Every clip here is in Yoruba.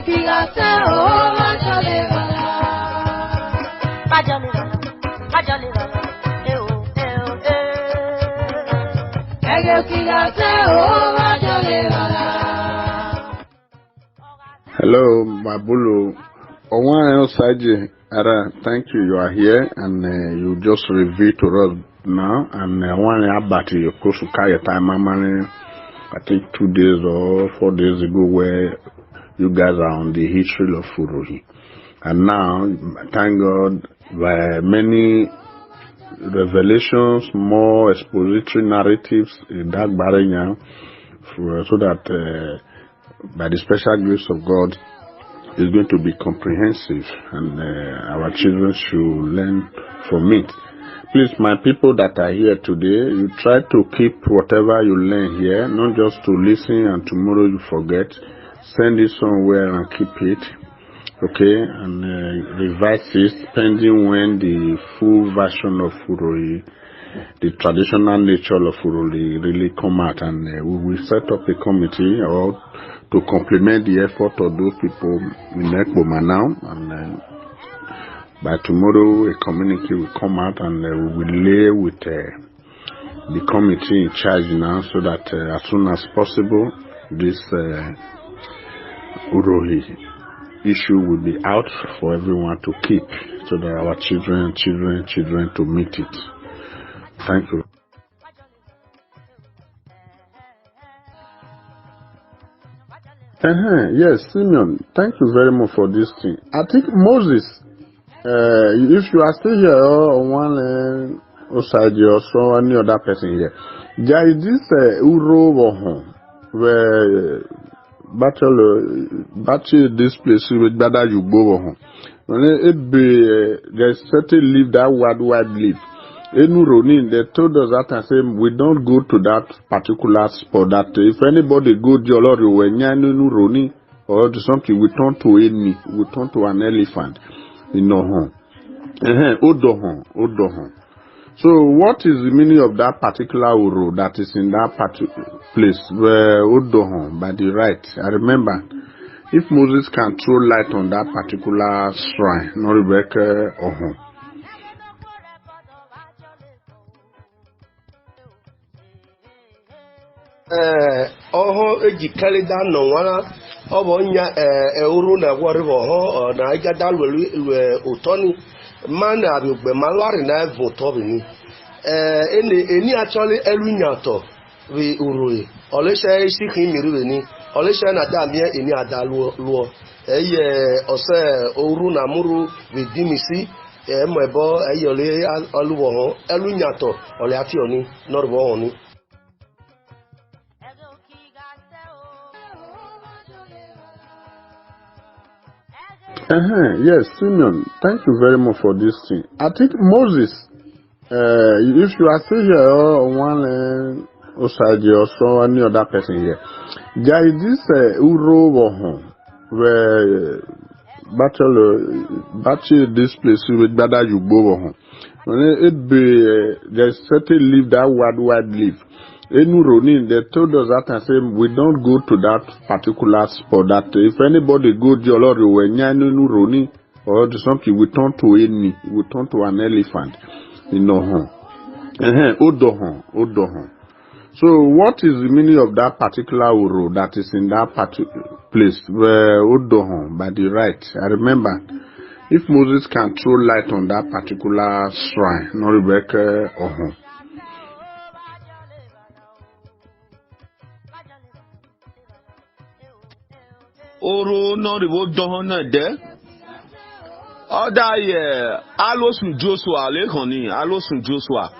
Hello, Babulu. Owan Osaji, Ara, thank you. You are here and you just revealed to us now. And one Abati, of course, Kaya time, I think 2 days or 4 days ago, where you guys are on the history of Urohi. And now, thank God, by many revelations, more expository narratives in that barrier, so that by the special grace of God, it's going to be comprehensive, and our children should learn from it. Please, my people that are here today, you try to keep whatever you learn here, not just to listen and tomorrow you forget. Send it somewhere and keep it, okay, and revise it, pending when the full version of Urohi, the traditional nature of Urohi really come out, and we will set up a committee or to complement the effort of those people in Ekboma now, and by tomorrow a communique will come out, and we will lay with the committee in charge now, so that as soon as possible this Urohi issue will be out for everyone to keep, so that our children to meet it. Thank you. Yes, Simeon, thank you very much for this thing. I think Moses, if you are still here on one side or so any other person here, there is this Uro where battle this place with Bada you go there's certain leaf that wide leaf. Enuroni, they told us that and say we don't go to that particular spot. That if anybody go there, Enuroni or to something, we turn to enemy, we turn to an elephant. You know, Odohon. So, what is the meaning of that particular Uro that is in that place where Odohon by the right? I remember, if Moses can throw light on that particular shrine, not Rebecca Ohon. Ejikari da no wana obonya euru na waribo ho na igada lwe utoni man abugbe malwari na votobi ni eni actually elunyato we urui olesha isikin miriwe ni olesha na da mie eni ada luo eye ose ouru na muru we dimisi emebo eyole aluwo ho elunyato ole ati oni norbo oni. Yes, Simeon, thank you very much for this thing. I think Moses, if you are still here on one side or so any other person here, there is this Uro where battle this place with Bada you go there's certain leaf that wide leaf. Enuroni, they told us that and say we don't go to that particular spot. That if anybody go there, Enuroni or to something, we turn to enemy, we turn to an elephant. You know, Odohon. So, what is the meaning of that particular Uro that is in that place where Odohon by the right? I remember, if Moses can throw light on that particular shrine, not Rebecca Ohon. Oro no ribo dohona de oda ye alosun Joshua le kan ni alosun Joshua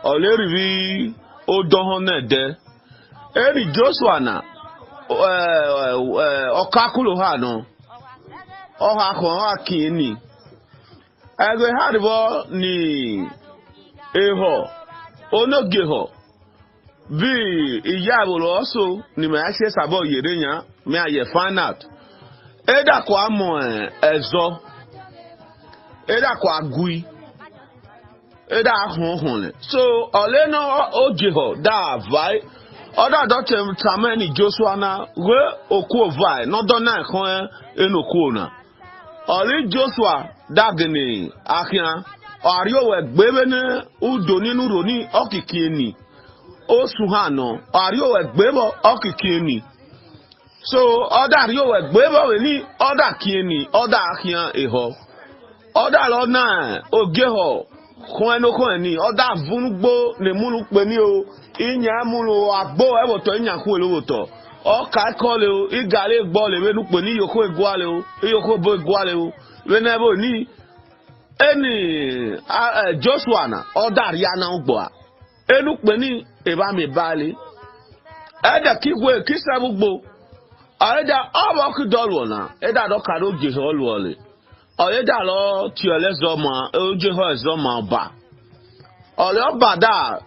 o le ri o dohona de eri Joshua na okakulo ha no o ha ko akini ege ha ribo ni eho onogeho bi iyabo lo so ni ma se sabo yere yan me aye find out eda kwa mo ezo eda kwa gui eda honhon so ole no ojeho da vai Other doctor Tamani Joshua na we oku vai no dona kon enoku na. Ori Joshua dagni akia Ario we gbebe ne udo ninu roni okiki eni. Osu ha no Ario we gbebo okiki eni. So other Ario we gbebo we ni other kieni other akia eho. Other lo na ogeho kon enoko eni other vunugbo ne munu pe ni o. Inya mulu agbo eboto inya ku elowoto o ka kole o igale gbo le wenu pe ni yoko egwale o yoko bo egwale o wenebo ni eni Joshua na o dar ya na ugbo a enu pe ni eba mi bale eda kigwe kisabu gbo eda obo ki dolu na eda do ka do je holu ole o eda lo ti ole zo ma o je ho zo ma ba ole obada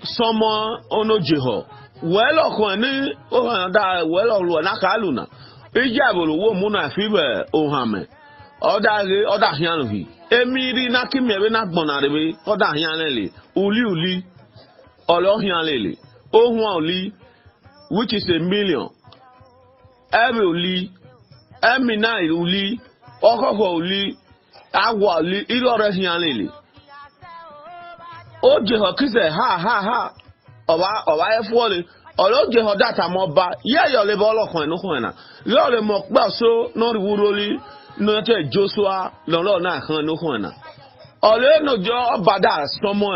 someone ono jeho welo ko ni o han da welo lu na kalu na ijabolo wo mu na fi be o hame oda hian lo hi emiri na kimebe na gbona rebe oda hian lele uli olo hian lele ohun oli which is a million every uli emina uli okoko uli agwa uli iro re hian lele o jeho kise ha oba efuole olo jeho data mo ba ye yo le bolo kan no kan na yo le mo pa so no riwuroli no te Joshua lo na kan no kan na ole no jo obada somo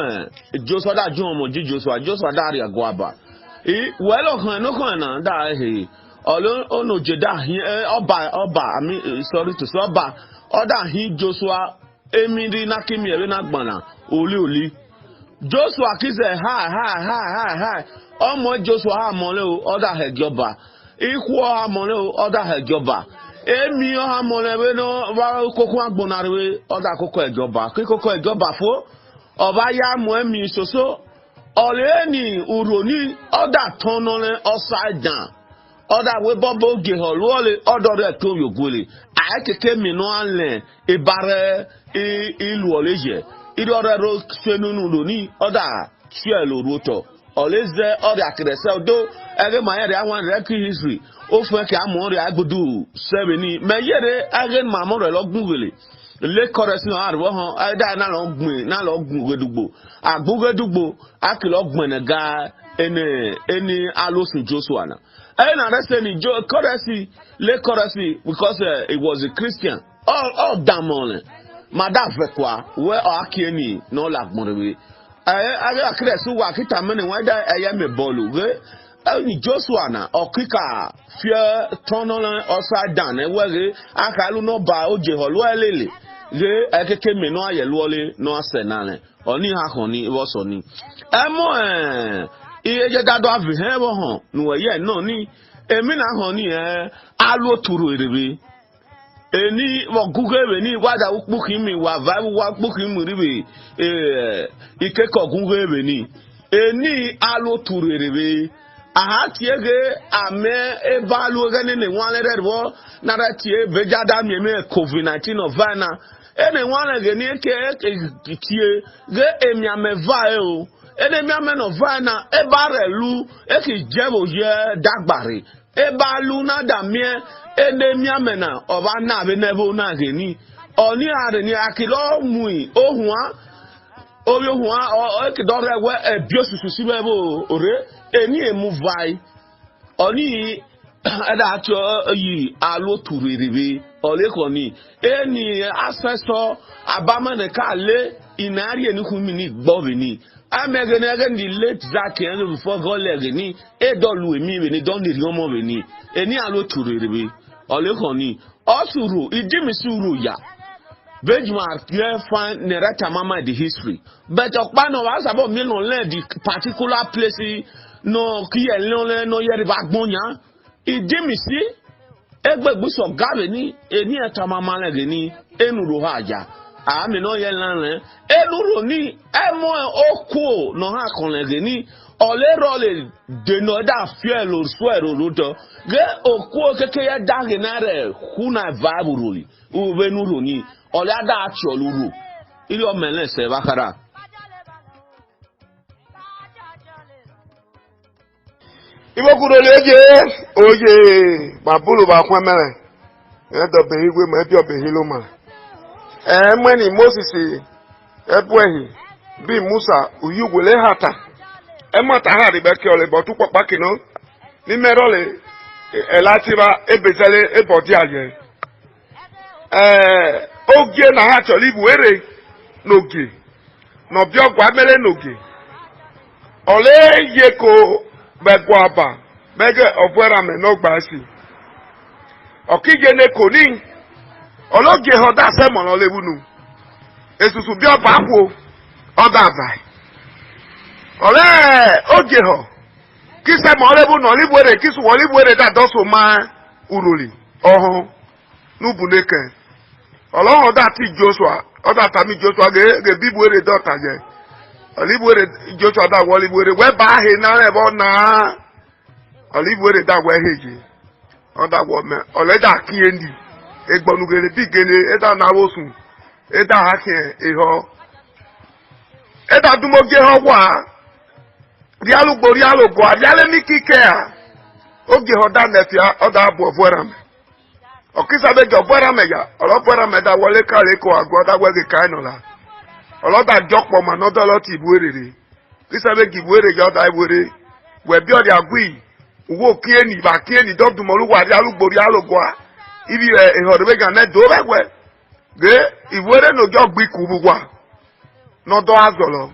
Joshua da jo mo Joshua da ri agwaba welo kan no kan na da he olo ono je da hin oba ami sorry to so oba oda hin Joshua emiri na kimi ebe na gbana oli Joshua kize ha omo Joshua ha mole o oda hejoba iku ha mole o oda hejoba emi o ha mole we no wa kokun agbonare oda koko hejoba kikoko hejoba fo oba ya mo emi soso ole ni uroni oda tonole upside down oda we bobo ge holu ole odo re to yogole akeke mi no anle ibare ilu oleje idore ro senunu loni oda chielo roto oleze oda krese odo ege mayere awan re ki history o fe ke amore agbodu sebeni meyere ege mamore logbugele le correction arwo han ada na lo gbin na lo gun gedugbo agbugedugbo akilo gbene ga eni alosun Joshua na na rese ni correction le correction because it was a Christian all damon Madam Vekwa, where are Kenny, no like Monterey. I accept wa kita mene wada ayame bolu. Only Joshua or Kika, fear tunnel upside down, and where I can no ba oje holwa lele. Ake me no ayelwole no senale. Oni ha honi was oni. Emo iye dado avihebo hon, no ye no ni. Emina honi alo turu erebe. Eni wo Google ni wada ukpuki mi wa vibe wa ukpuki mi ribe ikeko Google ni eni alo turerebe aha tiege ame evalu gane ne wan le wo na ra tie bejada mi me COVID-19 ovana ene wan le ni ke tie ge emi ame va o ene mi ame no vana e barelu e ki jebo ye dagbare e balu na da mie enemi amena oba na be nebo na geni oni are ni akilo mui ohua obi ohua o ekidore we ebiosusu sibebo ore eni emu vai oni ada acho yi alo turiribi ole koni eni ancestor abamane ka le inari eni kumini gbobini amegene again the late Zach before God legeni edolu emi we ni don the yomo we ni eni alo turiribi Olekoni, Osuru, Ijimisuru ya. Benchmark, you find Nerata Mama the history. But Okpano was about me no learn the particular place no Kia Lone no Yeribagbonya. Ijimisi, Egbe Buso Gaveni, Eni Atamama Legeni, Enuruhaja. I mean, no Yelan, Enuroni, Emo Oko, no Hakon Legeni. Ole role de no da fiel or swero luto ge okwo keke ya dagenare kuna vaburuli ubenuruni ole ada acholuru ili omele se bakara Ibo kudo leje oye babulu ba kwa mele. Edo behigwe ma ebi obehilo ma. Mweni Moses ebwehi bi Musa uyugwele hata. Emata ha di beke ole botu papa kino. Ni merole elatiba ebezele ebodi aye. Ogie na ha choli buere noge. No bio gwa mele noge. Ole yeko begwaba bege obwera me no gbasi. Okije ne koni ologe hoda se mo lo lewunu. Esusu bi oba wo oda bai. Ole oge ho kise mo lebu no libuere kisu wo libuere da doso ma uruli. Oho nubuneke. Ọlọ́run ọ̀dà tí Joshua ọ̀dà tàmí Joshua gẹ̀ bíbuere dọ́ta jẹ ọ̀líbuere Joshua dà wọ́ líbuere wẹ́ bá ahè náà ẹ̀ bọ́ náà ọ̀líbuere dà wọ́ ẹ̀hẹ̀ jẹ ọ̀dà wọ́ mẹ́ ọ̀lẹ́dà kíyè ndì egbọ̀nugere bí gele ẹ̀dà náwó sùn ẹ̀dà ahẹ́ ẹ̀họ́ ẹ̀dà dùmọ̀gẹ́ họ́ wà ríálùgbò àríálẹ́mí kíkẹ́ à oge ọ̀dà nẹ̀fìá ọ̀dà àbọ̀ fúẹ́rà mẹ́. Ọkísàbẹ jọ bọ́ra mẹ́yà ọlọ́bọ́ra mẹ́ta wọlé kálẹ̀ kó àgọ́ dáwẹ́gì káínọ̀lá ọlọ́dà jọpọ̀ mà nọ́dọ̀ lọ́tì ìbúwèrè kísàbẹ jì ìbúwèrè yọ ọ̀dà ìbúwèrè wẹ̀bí ọ̀dì àgùì owó kíẹ́nì bá kíẹ́nì dọ́dúnmọ̀lúwà rí alúgbòrí alógọ́à ibi rẹ̀ ìhọ̀dọ̀wẹ́gà náà dó wẹ́wẹ́ gé ìbúwèrè nòjọ́ gbí kùbù wà nọ́dọ̀ azọ̀lọ́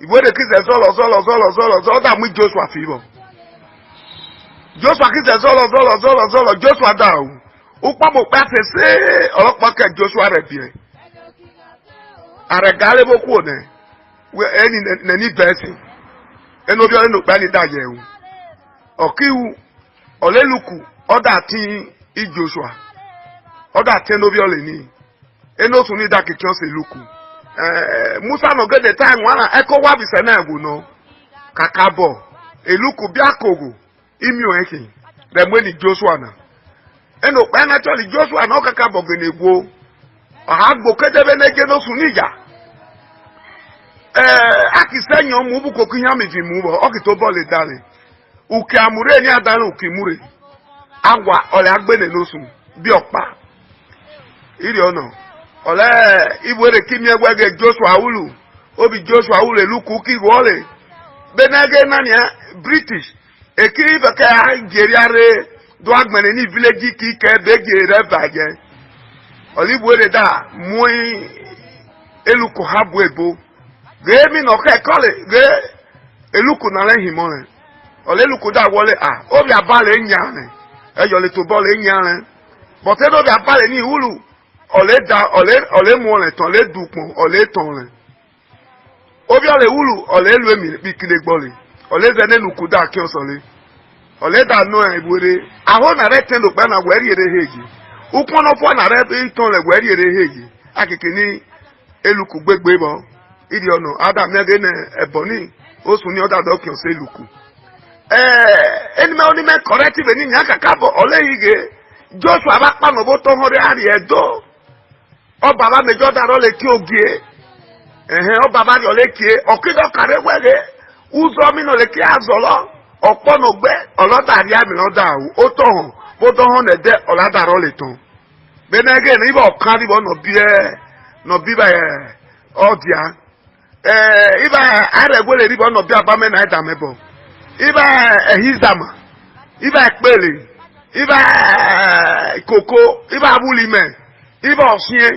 ìbúwèrè kísẹ̀ sọ̀lọ̀ ọ̀dà mú Joshua fi bọ̀ Joshua kísẹ̀ sọ̀lọ̀ Joshua dà o. Ukpamo pate se ọlọ́pàá kẹ Joshua rẹ bìẹ àrẹgàlẹ bó kú ọnẹ wẹ ẹni nẹni bẹẹsì ẹni obi ọlẹnu pẹ ẹni dà yẹ ẹwù ọkìwù ọlẹlùkù ọdà tí i Joshua ọdà tí ẹni obi ọlẹni ẹni oṣù ní dàkìkì ọsẹ lùkù Musa nọgẹdẹ táì wọn ẹkọ wà bìsẹ náà wò nọ kàkà bọ elùkù bí akògò imi ọhẹkì rẹ mú ẹni Joshua náà. Eno pe na choli Joshua na okaka bogenegwo aha gbo kedebe nege no sunija akisenyo mu bu kokunya meji mu bo okito bole dale uke amure ni adale uke mure agwa ole agbene no sun bi opa iri ono ole ibwere kimi egwege Joshua ulu obi Joshua ulu eluku ki wole benege nania British ekiri beka Nigeriare do agbẹ̀rẹ̀ ní village kíkẹ́ bẹ́gẹ̀ rẹ̀ bàjẹ́ ọ̀líbuwèrè dà mú elukù ha bu ebo gẹ́ẹ́ mi nà ọ̀kẹ́ kọ́lẹ̀ gẹ́ẹ́ elukù nà lẹ́yìn mọ́ rẹ̀ ọ̀lẹ́lukù dà wọlé à obi abalẹ̀ ń yà rẹ̀ ẹ̀yọ̀ lè tó bọ́ọ̀lù ń yà rẹ̀ bọ̀tẹ́ obi abalẹ̀ ní ìwúlù ọ̀lẹ́ mú ọ̀lẹ̀ tán ọ̀lẹ́ dùpọ̀ ọ̀lẹ́ tán rẹ̀ obi ọ̀lẹ̀ wúlù ọ̀lẹ́ lu èmi bí kílẹ̀ gbọ́lẹ̀ ọ̀lẹ́ zẹ́ nẹ́nukù dà kí ọ̀sọ̀lẹ̀ ọ̀lẹ́dà nù ìwúre ahọ́ nà rẹ̀ tẹ́lẹ̀ pẹ́ nà wẹ́rì èrè hèjì ukpọ́nọ́fọ́ nà rẹ̀ tán lẹ̀ wẹ́rì èrè hèjì akèké ní elukù gbégbé bọ́ ìdí ọ̀nà adàmẹ́gẹ́ nà ẹ̀bọ̀ ní oṣù ní ọ̀dà dọ́kì ọ̀sẹ̀ elukù. ẹnìmẹ́ onímẹ́ kọ́rẹ́tìfẹ̀ ní ìyá kàkà bọ̀ ọ̀lẹ́yìgé Joshua bá pànà bó tọ́ họ́rẹ́ àrí ẹ̀dọ́ ọba bá mẹjọ́ darọ́ lè kí ogie ọba bá yọ̀ lè kí ọ̀kídọ̀ kàrẹ́ wẹ̀rẹ́ uzọ́mí nà lè kí azọ̀lọ́ ọ̀pọ̀nùgbẹ́ ọlọ́dàrí àmì lọ́dà ó tọ̀hún bó tọ̀hún nẹ̀dẹ́ ọ̀làdàrọ̀ lè tán bẹ́ẹ̀nẹ́gẹ́ ní ibà ọ̀kan níbọ̀ nọ̀bí bá ọ̀dìá ibà àrẹ̀gbọ́lẹ̀ níbọ̀ nọ̀bí abámẹ́nà ẹ̀dàmẹ́bọ̀ ibà ẹ̀hízàmà ibà ẹ̀pẹ̀lẹ̀ ibà kòkó ibà abúlímẹ̀ ibà ọ̀sìn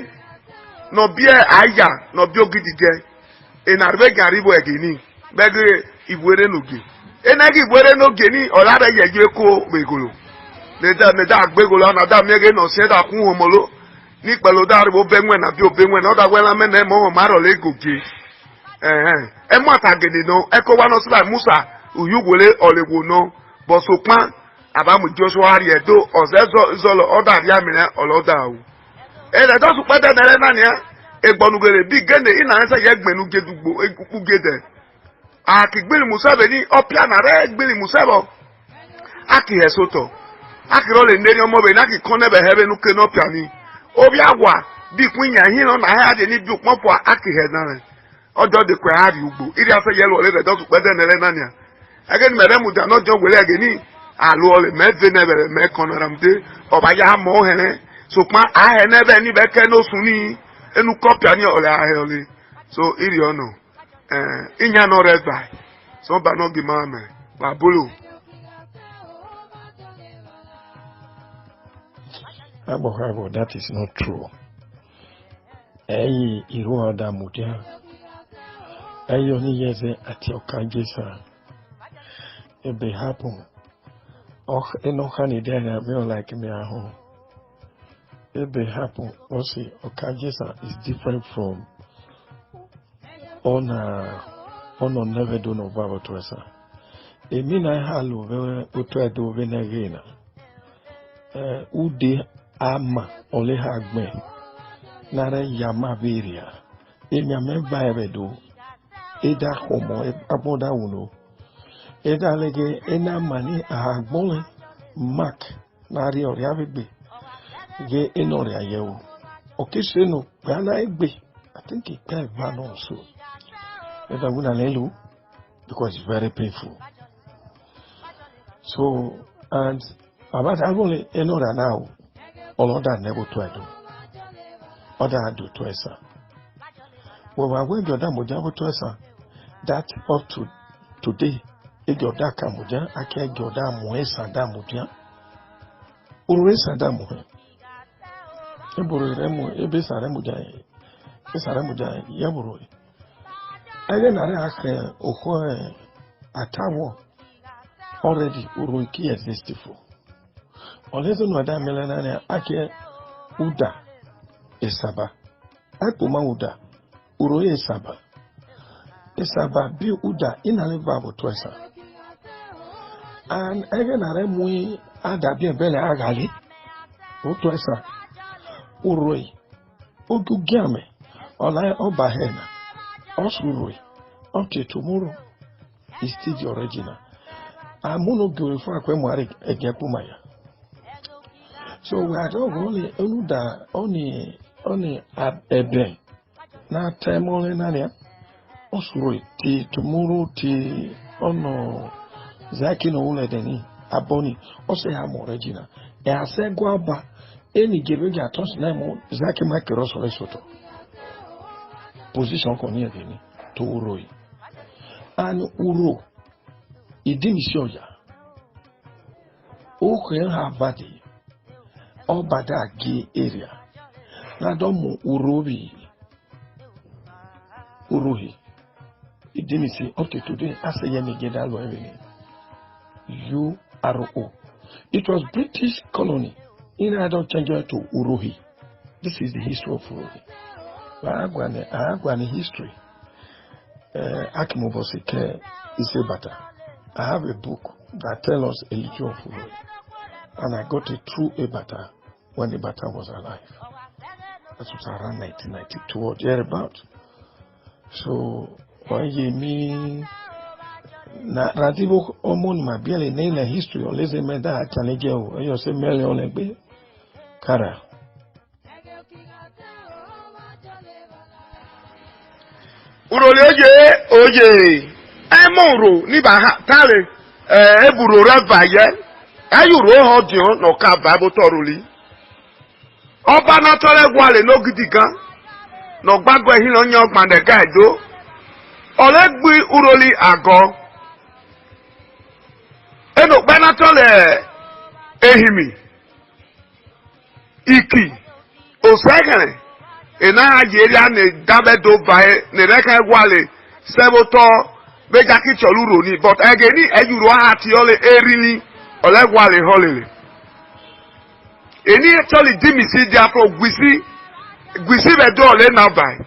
nọ̀bí àyà nọ̀bí ògidìjẹ ìnàrẹ́gẹ̀ àríwọ̀ ẹ̀gìní bẹ́ẹ̀gẹ́ ìwéré nògè enegi ìwéré nògè ní ọ̀làrẹ̀ yẹ̀yẹ́ kó gbègòlò neda agbegolo anada miege no seda kun homolo ni pelo dar bo benwe na bi obenwe na oda wela mena mo maro le goge e mo atagede no e ko wa no sila Musa uyugwele olewo no bo so pan abamu Joshua ri edo ozezo zolo oda ri amire oloda o e le do su pede nere na nia egbonugere bi gene ina nse ye gbenu gedugbo ekuku gede akigbeli Musa be ni opia na re gbeli Musa bo aki hesoto akiro le neri omo be na ki kon ebe hebe nu ke no piani obi agwa bi kwinya hin no na ha de ni bi popo aki he na re ojo de kwa ha ri ugbo iri ase yelo le do su pede nere na nia again mere mu da no jo wele again alu ole me ve ne bere me konoramde oba ya mo here so pa a he ne be ni be ke no suni enu copy ni ole a he ole so iri ono inya no red by so ba no gi ma me ba bulu Abo, that is not true. Eyi iru oda mudia. Eyi oni yeze ati okajesa. Ebe happen. Eno hani dena me like me aho. Ebe happen. Osi okajesa is different from ono never do no baba toesa. Emi na halu we utwa do we na gena. Ude ama ole ha gbe nara yama beria emi ameba ebedo eda homo aboda uno eda lege ena mani agbon mark nari ori abegbe ge enori ayewo okeseno gana egbe I think it can van also eda wuna lelu because it's very painful so and about only enora now all that never to do. Other do to us. When we are going to Damuja to us, that up to today, if your Daka Muja, I can't go down Moesa Damuja. Uresa Damu. Eburemo, Ebisaramuja, Esaramuja, Yaburu. I then ask Oho Atawo already Uruki existed for. Unless no other melanana ake uda esaba. Akuma uda uroye esaba. Esaba bi uda inaleva botwesa. And again aremui ada bi bele agali. Botwesa uroye. Ogugiame ola obahena. Osuroi. Up to tomorrow is still the original. Amuno glorify kwemwari egepumaya. So we are only ebe na time only nania osuro ti tomorrow ti ono zaki no ule deni aboni ose ha mo regina e ase gwaba eni gebe ga tos na mo zaki makero so lesoto position ko ni deni to uroi an uro idimisi oya o ko ha badi Obada gay area. Nadomo Urohi. It didn't say up to today as a Yenigedalo URO. It was British colony. In I don't change it to Urohi. This is the history of Urohi. Agwani history. Akimobosike is a better. I have a book that tells us a little of Urohi. And I got it through Ebata when Ebata was alive. That was around 1992 or thereabout. So, when you mean Radibo Omon Mabiali name a history or lazy meda Chanegeo, you say million a bit. Kara. Oye, Emoro, Niba Tale, Eburu Ravaye. Ayuro hodio no ka Bible toruli. Oba na tore gwale no gidigan. No gbagbo ehin onye ogban de gaido. Olegbi uroli ago. Eno gba na tole ehimi. Iki. Osegere. Ena ajeria ne dabedo bae ne reka gwale seboto beja ki choluro ni but egeni ayuro ati ole erini. Olegwale holile. Eni actually dimisi dia pro gwisi be do ole na bai.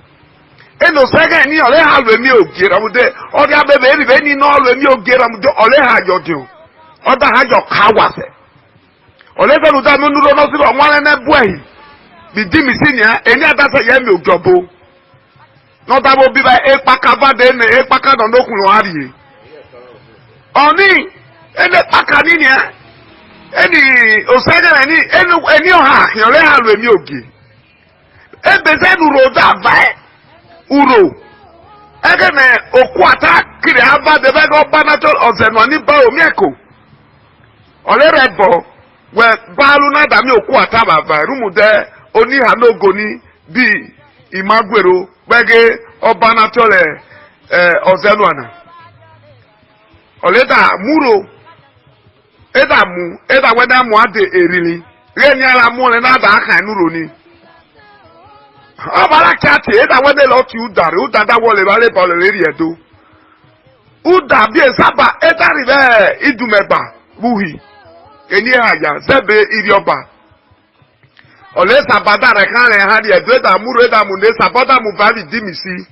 Eno sega ni ole ha lo mi ogera mu de odi abebe eri be ni no lo mi ogera mu de ole ha jodio. Oda ha jo kawase. Ole fe lu da mu nuro no si ro nwa na buahi. Bi dimisi ni eni adasa ye mi ojobo. No da bo bi ba e pakava de ne e pakado no kun lo ariye. Oni ene pakani ni eni osega ni eni oha yore ha lo emi oge ebeze nuro da vai uro Again, Okwata, Kiriaba, the bag of Banato, or Zenwani Bao Mieko. Olerebo, where Baluna Dami Okwata, by Rumude, Oni Hano Goni, B. Imaguero, Bege, or Banatole, or Zenwana. Oleda Muro, Edamu, Eda Weda Mwade Erili, Renyala Mole Nada Kanuroni. Abala kati eda wede lo ti udare udada wole bale bole leri edo uda bi esaba eda ribe idumegba buhi eni haya sebe iri oba ole sabada re kan re ha di edo eda muru eda mu ne sabada mu bali dimisi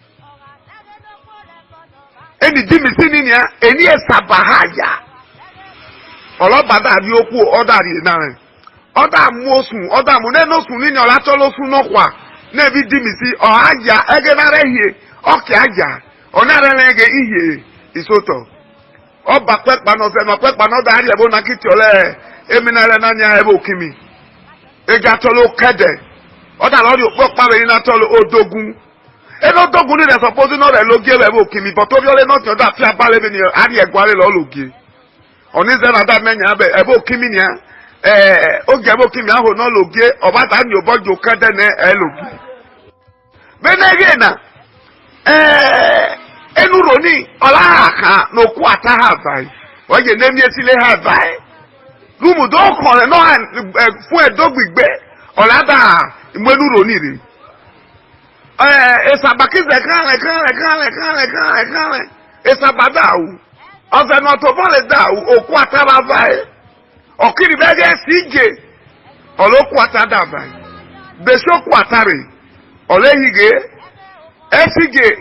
eni dimisi ni nia eni esaba haya olo bada ri oku oda ri na re oda mu osun oda mu ne no sun ni ola to lo sun no kwa Nevi dimisi or aja egenare here okay aja onarelege ihe isoto o bakwe pano se no kwepa no dari ebo na kitole eminare na nya ebo kimi eja tolo kede o da lori opo pawe ni na tolo odogun e no dogun ni dey suppose no re logie ebo kimi but o biole no ti da fi abale be ni ari egware lo logie oni ze na da menya be ebo kimi ni oge ebo kimi aho no logie oba da ni obojo kede na elogie benege na enuroni olaka no kwata ha bai oje nemi esile ha bai rumu do ko no fun edogbigbe olada imenuroni re esabakize kan esabadau ofe no to bole dau okwata ba bai okiri bege sije olokwata da bai beso kwata re olehige esige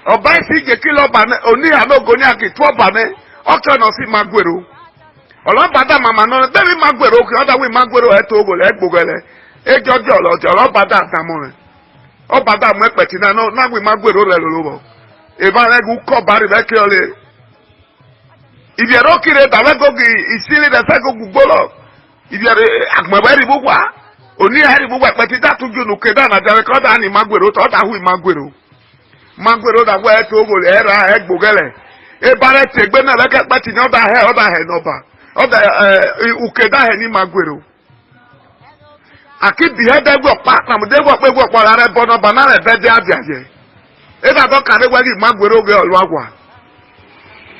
oba esige kilo bane oni anogo ni akitu obane oke no si magwero olobada mama no debi magwero ki oda we magwero eto ogole egbogele ejojo olojo olobada atamure obada mu epeti na no na we magwero re lolobo eba legu ko bari be ke ole ibi ero kire da we gogi isiri de se gogu gbolo ibi ere agmabari bugwa oni hari bugwa peti da tuju nu keda na jare ko da ni magwero to da hu magwero da we to ogole era egbogele e bare tegbe na leke peti ni oda he no ba oda ukeda he ni magwero akibi he de gbo pa na mo de gbo pe gbo po ra re bono ba na re be de abiaje e da to kare we ni magwero ge olu agwa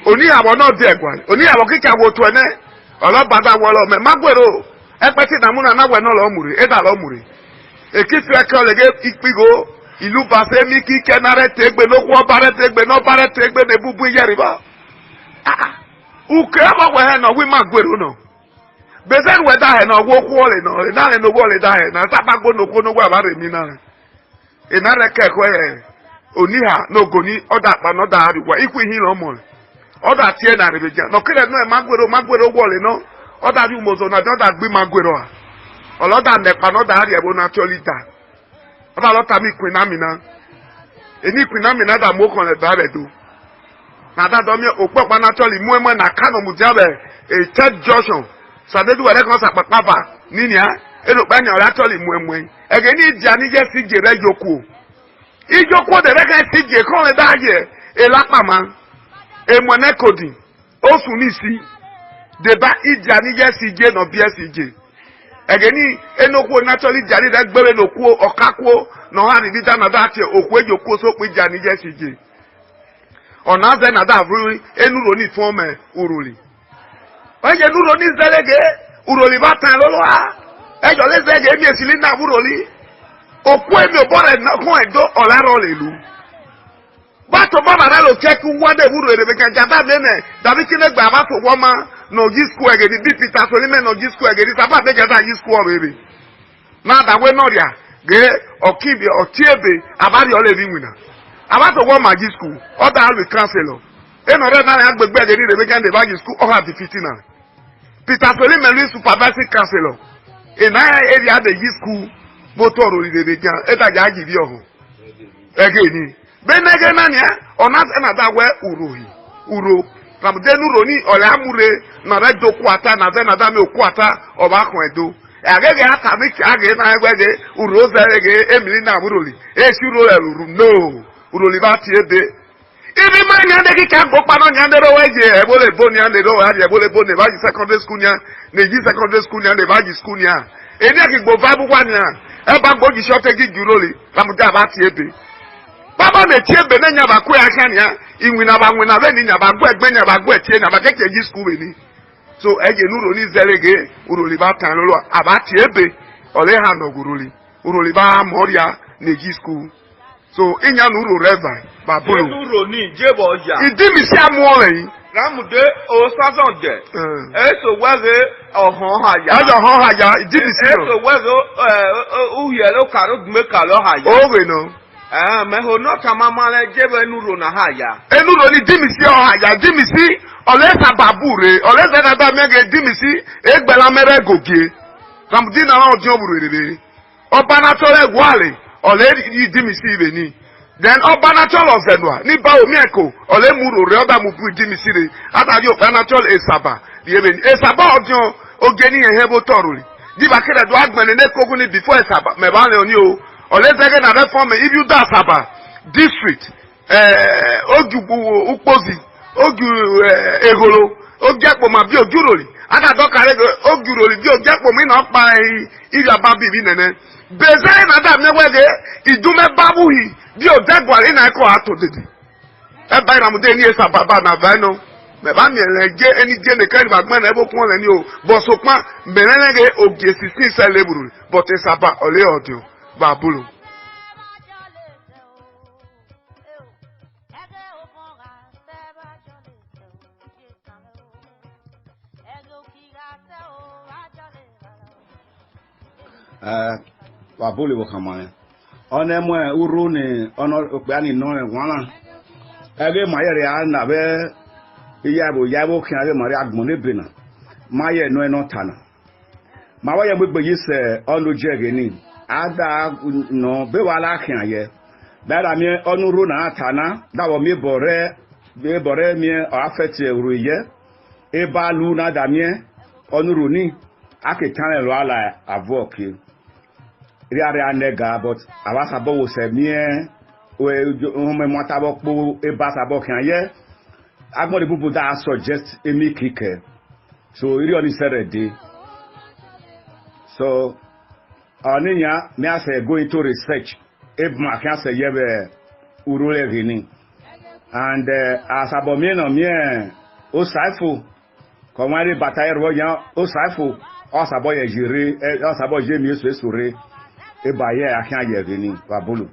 oni awo no de egwa oni awo kika wo to ene olobada wo lo me magwero epeti na muna na we no lo muri e da lo muri ekitu eke olege ipigo ilu base mi ki kenare tegbe no kwa bare tegbe no bare tegbe ne bubu yeriba uke ba we he no wi magwero no bezen we da he no wo kwole no na le no wo le da he na sabago no ko no gwa bare mi na e na re ke ko oni ha no goni oda pa no da ri wa iku hi lo mo oda tie na rebeja no kire no magwero wo le no oda bi mozo na oda gbi magwero a oloda ne pa no da ri ebo na tolita oda lo ta mi queen amina eni queen amina da mo kon le da re do na da do mi opo na toli mu emo na kano mu jabe e third junction sadedu were kan sapapa nini a ero pa nya ora toli mu emo ege ni dia ni je sije re joku ijoku de re kan sije kon le da ye e lapa ma e mo ne kodi osu ni si de ba ija ni je sije no bi sije ege ni enoku naturally jari da gbere no ku okaku no ha ni bita na da tie oku ejoku so pe ija ni je sije ona ze na da vru enuro ni fun me uruli oje nuro ni zelege uruli ba tan lolo a ejo le zege mi esili na uruli oku emi obore na kun edo olaro lelu ba to baba na lo check wade uruli be kan jada bene dabi kine gba ba to woma no gisku egedi di Peter Solime no gisku egedi saba be gada gisku obebe na da we no ria ge okibi otiebe abari ole bi wina abato wo ma gisku oda alwe cancel e no re na agbegbe egedi re be kan de ba gisku o ha di 15 Peter Solime lui supervising cancel e na area de gisku motor ori de jan e da ja gi bi ohun egeni be nege na nia ona na da we uro ramdenu roni ole amure na redo kwata na ze na da me okwata oba kun edo agege aka mi age na egwege uro zerege emili na amuroli e shiro uru no uroli ba ti ebe Ibi ma nyande ki ka go pa no nyande ro weje e bole bo nyande ro wa e bole bo ne ba secondary school nya ne ji secondary school nya ne ba ji school nya eni aki gbo va bu kwa nya e ba gbo ji shote gi juroli la mu ja ba ti ebe baba na ti ebe na nya ba ku ya kan ya inwi na ba nwi na be ni nya ba gbo egbe nya ba gbo ti nya ba keke ji school be ni so eje nu ro ni zelege uroli ba tan lo aba ti ebe ole ha no guroli uroli ba moria ne ji school so inya nu ro reva ba bolo nu ro ni jebo ya idi mi si amuole yi ramude o sason de eso weze ohon haya ajo hon haya idi mi si eso weze uye lo karo gme kalo haya owe no me ho no tamama le jebo nu ro na haya enu ro ni di mi si o haya di mi si ole sa babure ole za na da mege di mi si egbela mere gogie ramude na o jon buru rere oba na tore gwale ole di mi si ibe ni then obanachol ozenwa ni ba omi eko ole muru re oda mu bu di mi sire atari obanachol esaba di ebe esaba ojo ogeni ehebo toruli di ba kere do agbene ne kogun ni before esaba me ba le oni o ole zege na reform if you da saba district ojubu ukpozi oju egolo ojapo ma bi ojuroli ada do kare ojuroli bi ojapo mi na pa iri ababi bi nene bezai na da mewege idume babuhi bí o dẹ́gbàrí náà kọ́ àtòdìdì ẹ báyìí náà mo dé ní ẹ̀sà bàbá náà báyìí náà mẹ̀bá mi ẹ̀rẹ̀ jẹ́ ẹni jẹ́ nìkan ìgbà gbọ́n ẹ̀ bó kún ọ̀rẹ́ ní o bọ̀sọ̀pá mẹ̀rẹ́lẹ́gẹ̀ ògì èsì sí ìṣẹ́ lébùrù bọ̀tẹ̀ sábà ọ̀lẹ́ ọ̀dùn bàbúrò. Bàbúrò wò kàn mọ́ ẹ. Ọ̀nà ẹ̀mọ́ ẹ̀ uru ni ọ̀nà òpè àní nọ ẹ̀ wọ́n náà ẹgbẹ́ mayẹ̀rẹ̀ à nà bẹ́ ìyàbò kí ẹgbẹ́ mayẹ̀rẹ̀ àgbọ̀n níbi nà mayẹ̀ nọ ẹ̀ nọ tànà màá wáyẹ̀ gbogbo yìí sẹ̀ ọ̀nà ojú ẹ̀gẹ̀ ni àdá nọ bẹ́ẹ̀ wà láàkìn àyẹ bẹ́ẹ̀ dàmí ọ̀nà uru nà tànà dàwọ̀ mi bọ̀rẹ́ mi ọ̀háfẹ́tì ẹ̀rọ yẹ ẹ̀bá lu nà dàmí ọ̀nà uru ni àkìtàn ẹ̀rọ àlà àvọ̀ kì riare nega but awasa bo wo se mie o me mota bo po e ba sa bo kan ye agbon the people that suggest emi kike so iri oni sere dey so oninya me ase go into research e ma kan se ye be urole gini and asabo mi no mi o saifu ko wari bataille ro yan o saifu o sabo ye jire o sabo je mi so esore eba ye akan ye gini babulu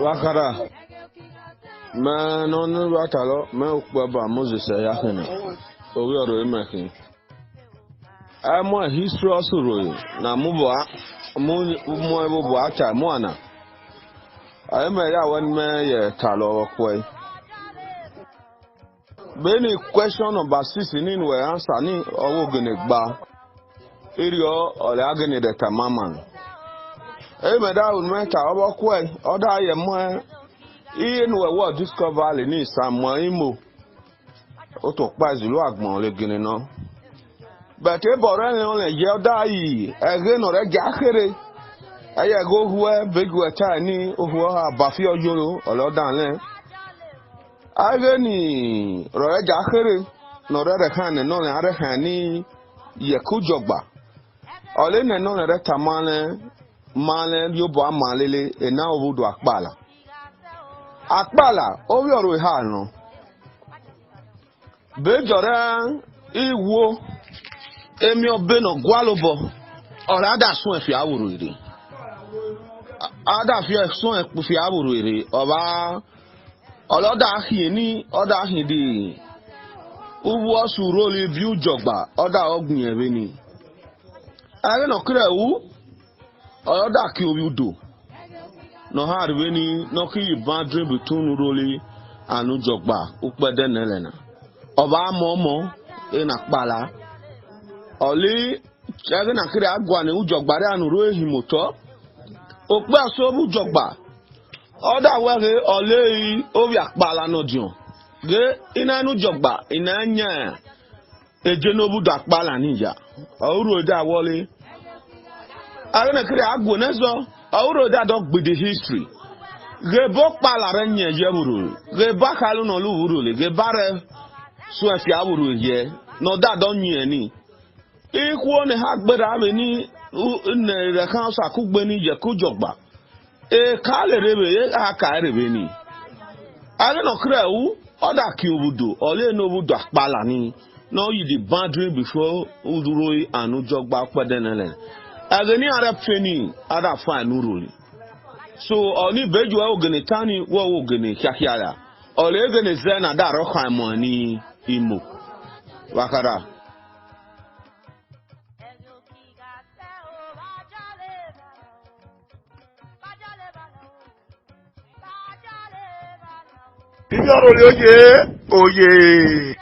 wakara me non watalo me ukbaba Moses ya kene owi oro emekin mo history osuro na mubo mo ebo bo acha mo ana aye me ya wen me ye talo kwai beni question number 6 ni we answer ni owo gene gba erio ole agene de tamaman me da un me ta obo kwai oda ye mo iye nu we wo discover le ni samo imo o to pa zilu agbon le gene no but e bore ni le ye oda yi ege no re jakere eye go huwe begwe ta ni ohuwa abafi ojoro olodan le age ni ro re jakere no re kan no le are kan ni ye kujogba ole ne no re tamale male yo bo amalele e na obudu akpala o wi oro ha no be jore iwo emi obe no gwalobo ora da sun efi awuru ire ada fi sun efi awuru ire oba oloda ahin ni oda ahin di uwu osuro le bi ujogba oda ogun ebe ni are no kire wu oloda ki obi udo no ha rebe ni no ki boundary between roli and ujogba upede nelena oba momo e na kpala oli ege na kire agwa ni ujogba re anu ro ehimoto ope aso ujogba Oda were ole obi akpala no dion. Ge ina nu jogba ina nya ejenobu do akpala ninja. Awuro da wole. Arena kire agbo nezo. Awuro da dog with the history. Ge bo kpala re nya yewuru. Ge ba kalu no lu wuru le. Ge bare so afi awuru ye. No da don nya ni. Ikwo ne ha gbera me ni ne re kan so akugbe ni je ku jogba. Kale rebe aka rebe ni. Ale no krewu oda ki obudo ole no obudo akpala ni. No you the boundary before uduroi and ujogba pedenele. Ageni ara feni ada fa nuruli. So oni beju ogene tani wo ogene kiakiala. Ole egene zena da ro kan mo ni imo. Wakara. Ibioro oye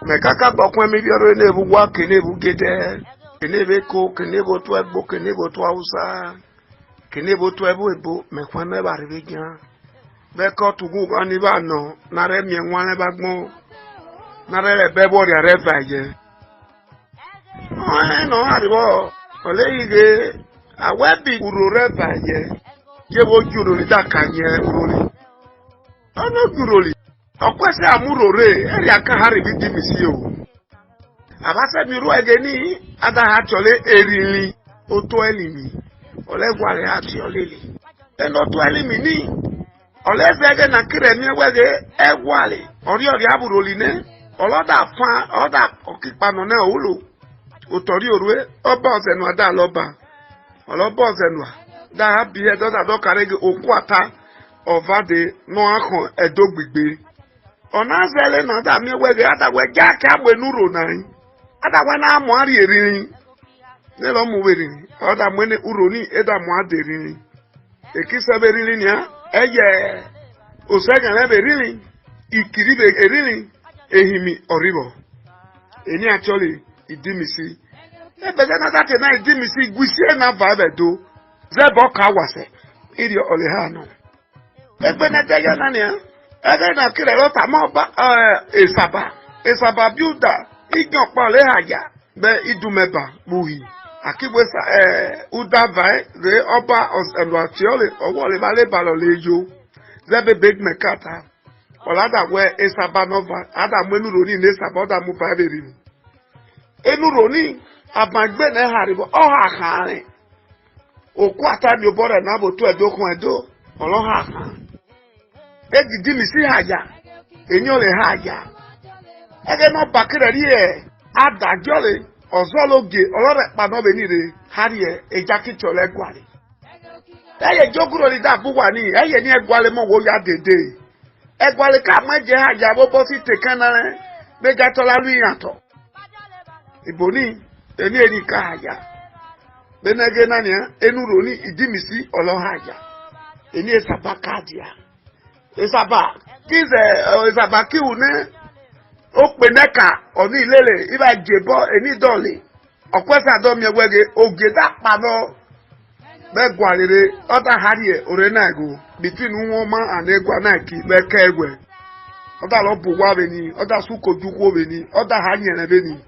mekaka bokwe mibioro nebu wa kenebu gede kenebe ko kenebo to egbo kenebo to Hausa kenebo to ebo mekwa me ba rebegan be ko tugu ani ba no na re mi enwa le bagmo na re bebo ri are faje no aribo ole ige awebi uru re faje yebo juru ri da kanye uru Ono guroli. Okwese amurore eri aka hari bi dimisi o. Abase mi ru egeni ada ha chole erili oto elimi. Ole gware ha ti olele. Eno to elimi ni. Ole zege na kire mi wege egwale. Ori aburoli ne. Oloda fa oda okipano na ulu. Otori orue oba ozenu ada loba. Oloba ozenu da ha bi he do da do karege okwata. Ovade no akon edogbigbe ona zele na da mi wege adagwe jaka agbe nuro nai adagwe na amu ari erin ne lo mu weri oda mwene uroni eda mu aderin ekisa berili nia eye osega na berili ikiri be erin ehimi oribo eni actually idimisi ebega na that na idimisi gwisie na vabedo zebo ka wase iri olehano Egbene teyo na ni ege na kire lota mo ba esaba builder igan pa le haja be idumeba buhi akibwesa uda vai re oba oselo atiole owo le bale balo lejo zebe big mekata olada we esaba nova ada mwenu roni ne saba oda mu pa beri enu roni abagbe na haribo o ha kan oku ata mi obore na bo to edokun edo oloha kan Egi mi si haja, enyo le haja. Ege no bakere rie, adagyo le, ozologe, olore pa no benire, harie, ejaki chole gwale. Eye joguro li da buwa ni, eye ni egwale mo wo ya dede. Egwale ka meje haja bobo si tekana, mega tola lu yato. Iboni, eni ka haja. Benege nani, enuro ni idimisi olo haja. Eni esabakadia. Isaba isaba ki une o pe neka oni ilele iba jebo eni dole okwesa do mi wege ogeda pa no be gwalere oda harie ore na go between nwoma and egwa na ki be ka egwe oda lo bu wa be ni oda su kojukwo be ni oda hanye na be ni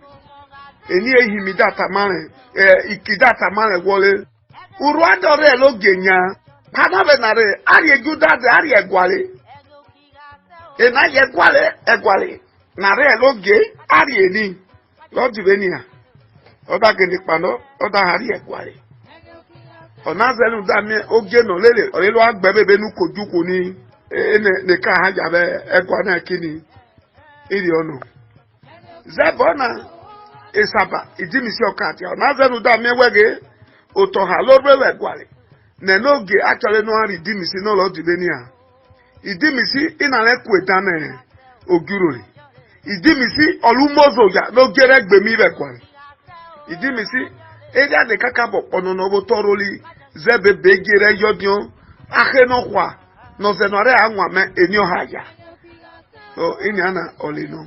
eni ehimi data mare ikidata mare wole uru adore lo genya kana be nare ari ejuda de ari egwale ena ye egwale na re loge ari eni lo divenia oda geni pano oda hari egwale ona zelu da mi oge no lele orelo agbebe be nu kojuku ni ne ka ha jabe egwa na kini iri ono zebona esaba idimisi okati ona zelu da mi wege oto ha lo rewe egwale ne noge actually no hari idimisi no lo divenia idimisi inale kwetane ogurori idimisi olumozo ya no gere gbemi bekwa idimisi eja de kakabo ono no botoroli zebe begere yodion aheno kwa no zenore anwa me enyo haya o inyana olino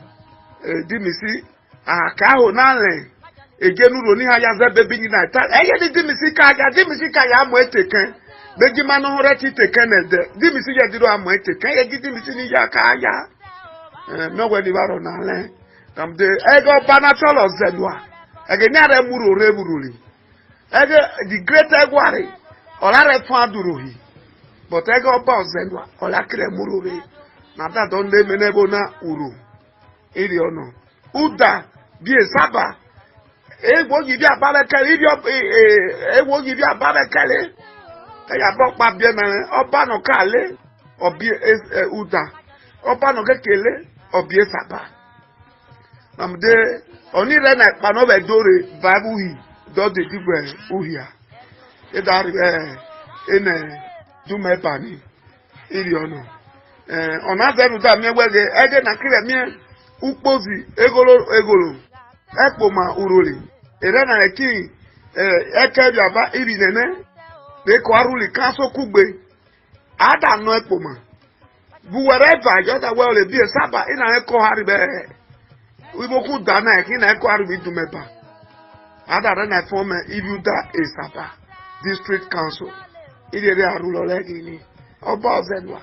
idimisi akaho nale egenuro ni haya zebe bini na ta eye idimisi ka ya mo eteken beji manu hore ti teke ne de di mi si je diro amo teke ye gidi mi si ni ya ka ya no we di baro na le tam de ego banatol ozenwa ege ni are muru ore buruli ege the great egwari ola re fun adurohi but ego ba ozenwa ola kire muru ore na that don dey menebo na uru iri ono uda bi esaba egwo gi bi ababekele ibi egwo gi bi ababekele eya bo pa bi na oba no kale obi uda oba no kekele obi esaba namde oni re na pa no be dore bible hi do de digwe uhia e dar ene du me pani iri ono ona zeru da mi wege ege na kire mi ukpozi egolo ekpoma uruli ere na eki ekebi aba iri nene de ko aruli kanso kugbe ada no ekpoma bu wherever just well le bi saba ina eko haribe Iboku dana ekina eko haribe dumeba ada re na form ibuda esaba district council iri re arulo legini oba ozenwa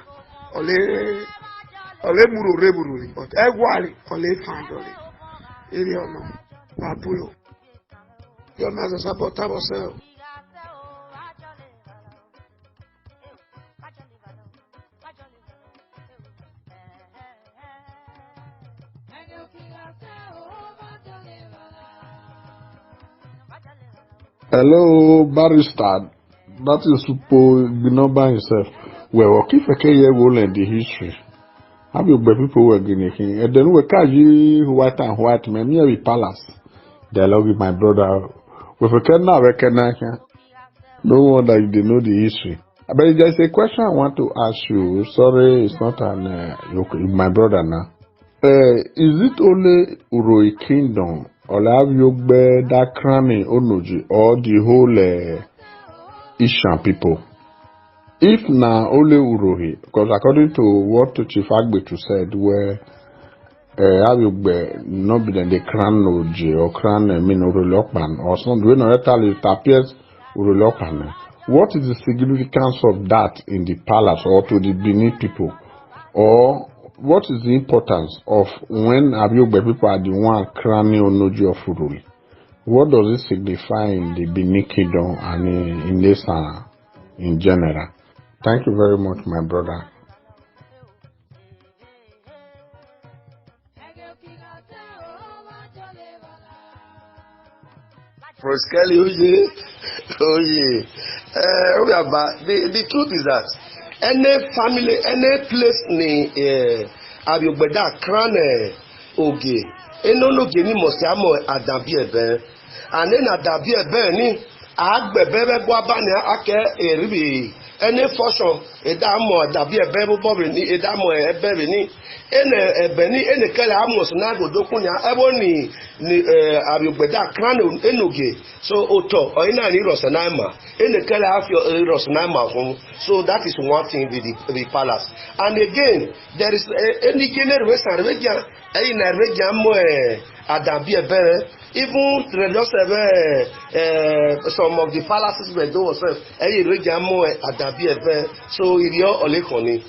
ole muru reburuli but egwali ole fandole iri ono wapulo yo nazo sabota boseo Hello, barrister. That is Supo Binoba himself. Well, if I can hear the history, how you people were getting and then we catch you white and white, man, near the palace. Dialogue with my brother. If we can now recognize him, no wonder you didn't know the history. But there's a question I want to ask you. Sorry, it's not my brother now. Is it only Uroi Kingdom? Or have you bear that cranny Onoji or the whole Ishan people? If na only Urohi, because according to what Chief Agbetu said, where have you bear not be the cran Oji or cran Urolokman or something, when it appears Urolokman. What is the significance of that in the palace or to the Benin people? Or what is the importance of when Abiogbe people are the one crowning Onoji of Uruli? What does it signify in the Benin Kingdom and in Nesa in general? Thank you very much, my brother. Proskeli, the truth is that any family, any place ni Abiobeda crown oge, eno ni must amo adabi ebe, and then adabi ebe ni agbebe bo abani ake eribi. Any portion edamo adabi ebe bo ni edamo ebe ni ene ebe ni ene kele amos na godokunya ebo ni Abiobeda crown enoge. So oto or ina ni Rosanama ene kele afio Rosanama home. So that is one thing with the palace. And again, there is any generation region in a region more adabi ebe. Even some of the palaces were those any region more adabi ebe. So idio olekoni.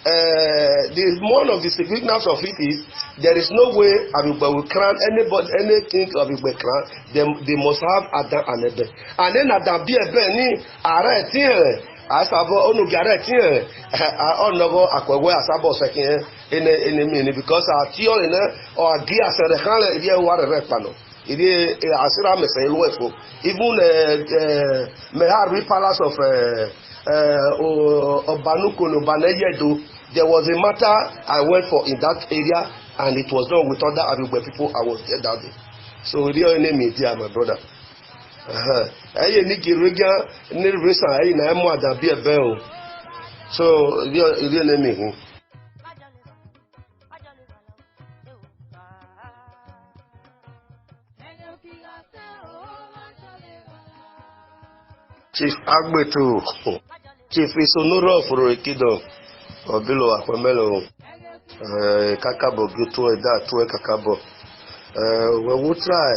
One of the significance of it is there is no way Abiogbe will crown anybody, anything to Abiogbe crown. They must have Adam and Ebe. And then Adabi Ebe ni are tiere asabo onu gare tiere onogo akwewe asabo sekin ene because atio ene or agi asere kan le ide wa re pano. Ide asira mese ilwefo. Even Mehari Palace of Obanuko no Baneyedo. There was a matter I went for in that area, and it was done with other Abiogbe people. I was there that day. So real name is dear, my brother. Aye niki regia ni resa aye na emo adabi ebe o. So real name is. Chief Agbetu, Chief Isonoro of Roikido. Obilo Akwemelo Kakabo Gutu that to Kakabo. We will try.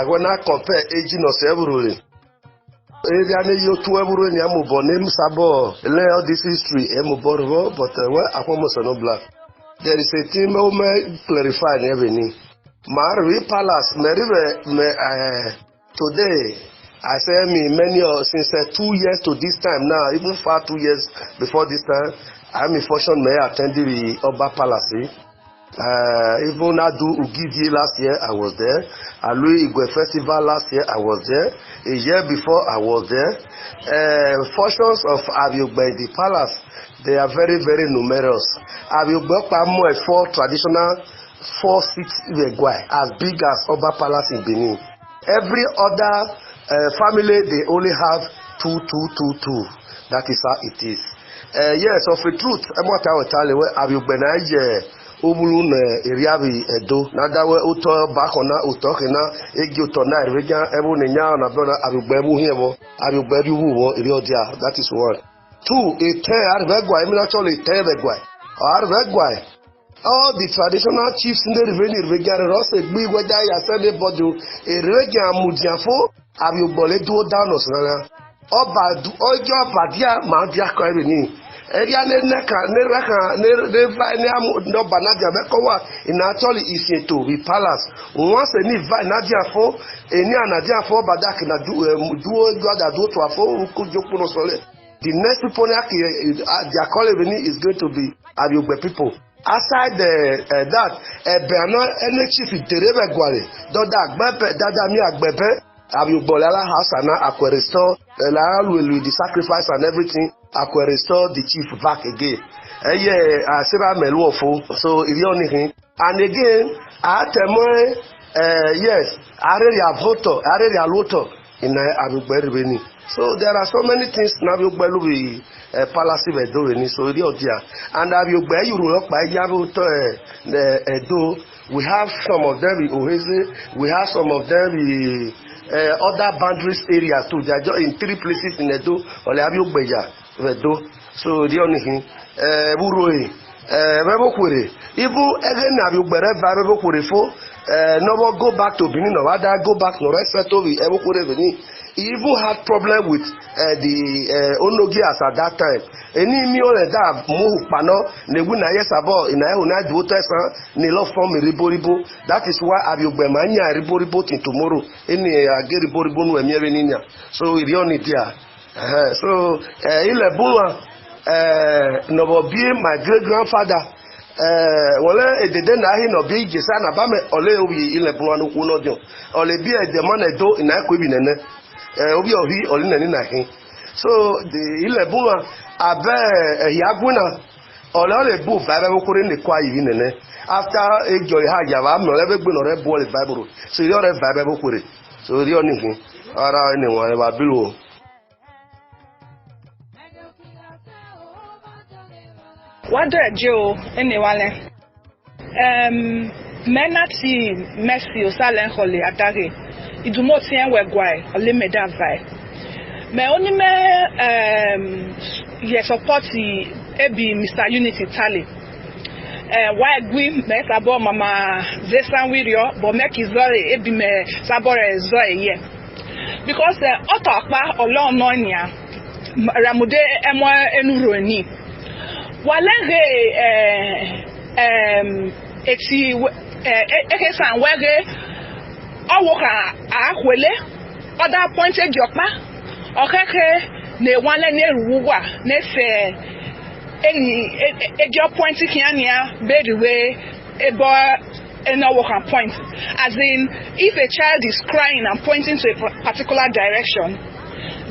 When I compare aging of several area ne yo to eburu ni amubo name sabo le all this history emubo but well akwomoso no black there is a thing me clarify everything Mari Palace today I say me many since 2 years to this time now even far 2 years before this time I'm in fortune may attend the Oba Palace. Even I do Ugidi last year I was there. Alui Igwe Festival last year I was there. A year before I was there. Fortunes of Abiogbe in the palace, they are very very numerous. Abiogbe Pamo is 4 traditional 4-6 as big as Oba Palace in Benin. Every other family they only have 2. That is how it is. Yes, of the truth, I'm what I will tell you. Abiogbe na Obulu area bi Edo na dawe uto bakona uto kena egi uto na reja ebu nya na bona Abiogbe bu hiebo Abiogbe bi wo iri odia. That is one. 2 a ten arbegwa emi actually ten begwa arbegwa. All the traditional chiefs in the region Ross Egbi whether you send a body a region Mudiafo Abiogbe le do down osana oba ojo badia ma dia ko ni area ne neka ne reka ne vai ne no banadia bekowa in actually is to the palace once any vai nadia fo eni anadia fo badak na duo god ado to afo ku joku no sole the next people their calling is going to be Abiogbe people. Aside that Beano any chief Terebe Gwale Doda Agbepe Dada Mi Agbepe Abiogbe Lala house and now restore Lala will the sacrifice and everything restore the chief back again. Seba Meluofo so if you only and again Atemoy yes Area Voto Area Loto in Abiogbe Ribeni. So there are so many things Abiogbe will palace doing so dia and Abiogbe you rock by Yabo Edo. We have some of them in Ohese, we have some of them in other boundaries areas too. They are just in 3 places in Edo or Abiogbe Edo. So the only thing Buroi Rebokwere even again Abiogbe Rebokwere for no go back to Benin or rather go back no rest settle with Rebokwere Benin. He even had problem with the Onogias at that time. Any meal that move pano neguna yesabo in a duotesa nilo form riboribo. That is why Abiogbe mania riboribo in tomorrow. Any get riboribo no emiereninia. So we only there. So ile bunwa no be my great grandfather. Wole edede na hi no be jesa na ba me ole obi ile bunwa no ku no dio. Ole bi e de man edo ina ko bi nene. Obi ohi olinani na hin so the 11 abe yaguna ole bu bible ko ni kwa yi nene after ejo ha java no le gbe no re bo le bible so you re bible ko re so ri oni hin ara ni won e ba bilu wado ejo eni wale menati mercy osalen hole adare idumo ti en wegwai ole meda vai me oni me ye support ebi Mr. Unity Tally why gwi me sabo mama zesan wirio but make izore ebi me sabore zo eye because otokpa olon no nia ramude emo enuro ni walere eti ekesan wege owoka akwele other appointed jokpa okeke ne wanle ne ruwa ne fe ejo point kiania bedwe ebo enowo can point as in if a child is crying and pointing to a particular direction,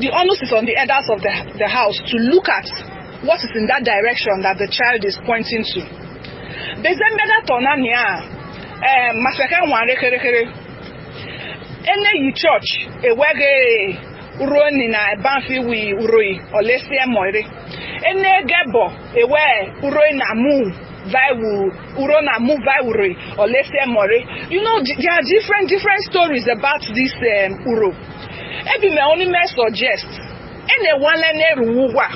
the onus is on the elders of the house to look at what is in that direction that the child is pointing to. Bezembeda tonania masaka wan rekerekere ene church ewege uroni na banfi wi uroi olese moire ene gebo ewe uroi na mu vaiwu uro na mu vaiwuri olese moire. You know, there are different stories about this uro. Ebi me only may suggest ene wanle ruwa,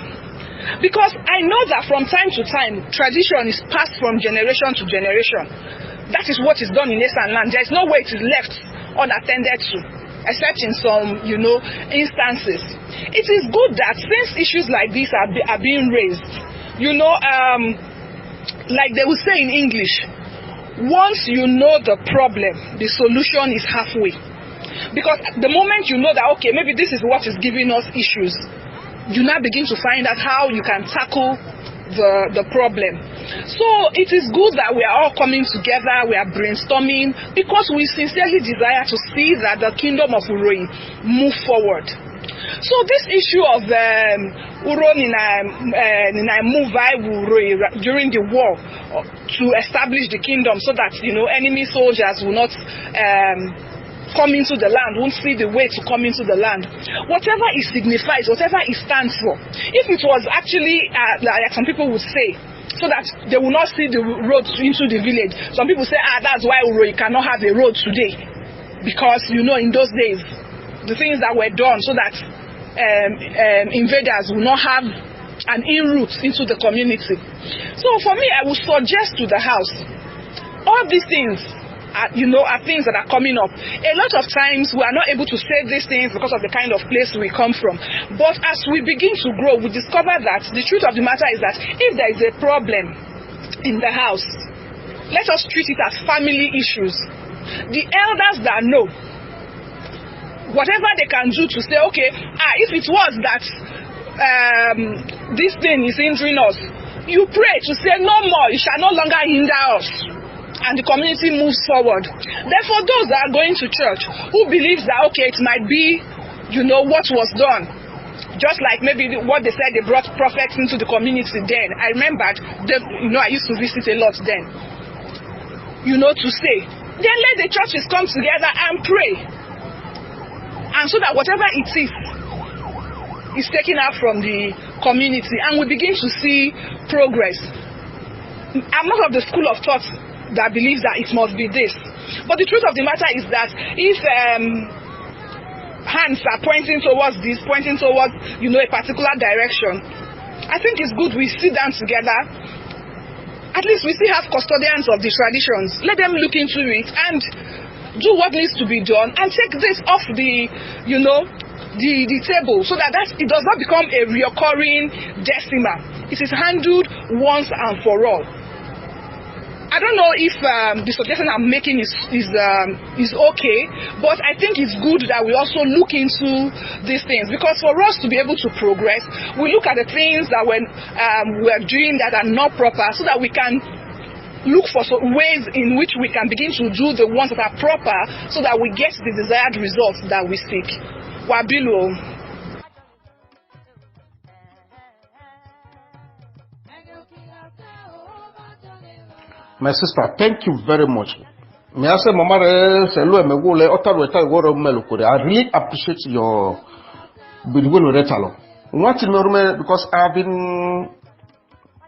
because I know that from time to time tradition is passed from generation to generation. That is what is done in Eastern land. There is no way it is left unattended to. except in some, instances. It is good that since issues like this are being raised, like they will say in English, once you know the problem, the solution is halfway. Because the moment you know that, okay, maybe this is what is giving us issues, you now begin to find out how you can tackle the problem. So it is good that we are all coming together, we are brainstorming, because we sincerely desire to see that the kingdom of Uroi move forward. So this issue of Uro Nina Muvai Uroi during the war to establish the kingdom so that enemy soldiers will not come into the land, won't see the way to come into the land. Whatever it signifies, whatever it stands for, if it was actually, like some people would say, so that they will not see the road into the village. Some people say, that's why Uroi cannot have a road today. Because, in those days, the things that were done so that invaders will not have an in-route into the community. So for me, I would suggest to the House, all these things, are things that are coming up. A lot of times we are not able to say these things because of the kind of place we come from. But as we begin to grow, we discover that the truth of the matter is that if there is a problem in the house, let us treat it as family issues. The elders that know, whatever they can do to say, okay, if it was that this thing is hindering us, you pray to say no more, it shall no longer hinder us. And the community moves forward. Therefore, those that are going to church who believes that, okay, it might be, what was done. Just like maybe what they said, they brought prophets into the community then. I remembered, I used to visit a lot then. To say, then let the churches come together and pray. And so that whatever it is taken out from the community. And we begin to see progress. I'm not of the school of thought that believes that it must be this. But the truth of the matter is that if hands are pointing towards this, pointing towards, a particular direction, I think it's good we sit down together. At least we still have custodians of the traditions. Let them look into it and do what needs to be done and take this off the, the table so that it does not become a recurring decimal. It is handled once and for all. I don't know if the suggestion I'm making is okay, but I think it's good that we also look into these things, because for us to be able to progress, we look at the things that we're doing that are not proper, so that we can look for ways in which we can begin to do the ones that are proper, so that we get the desired results that we seek. Wabilo. My sister, thank you very much. I really appreciate your because I've been